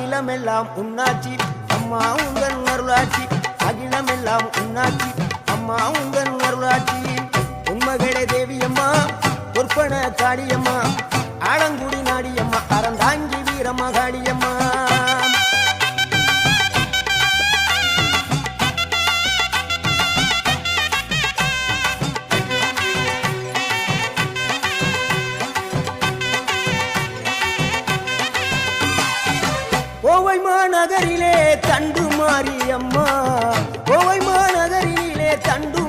அகிலமெல்லாம் உன்னாட்சி அம்மா உங்கள் அருளாட்சி அகிலமெல்லாம் உன்னாட்சி அம்மா உங்கள் அருளாட்சி உண்மகளே தேவியம்மா பொற்பன காளியம்மா ஆலங்குடி நாடியம்மா அறந்தாங்கி வீரம்மா காளியம்மா கோவை மாநகரிலே தண்டு மாரியம்மா கோவை மாநகரிலே தண்டு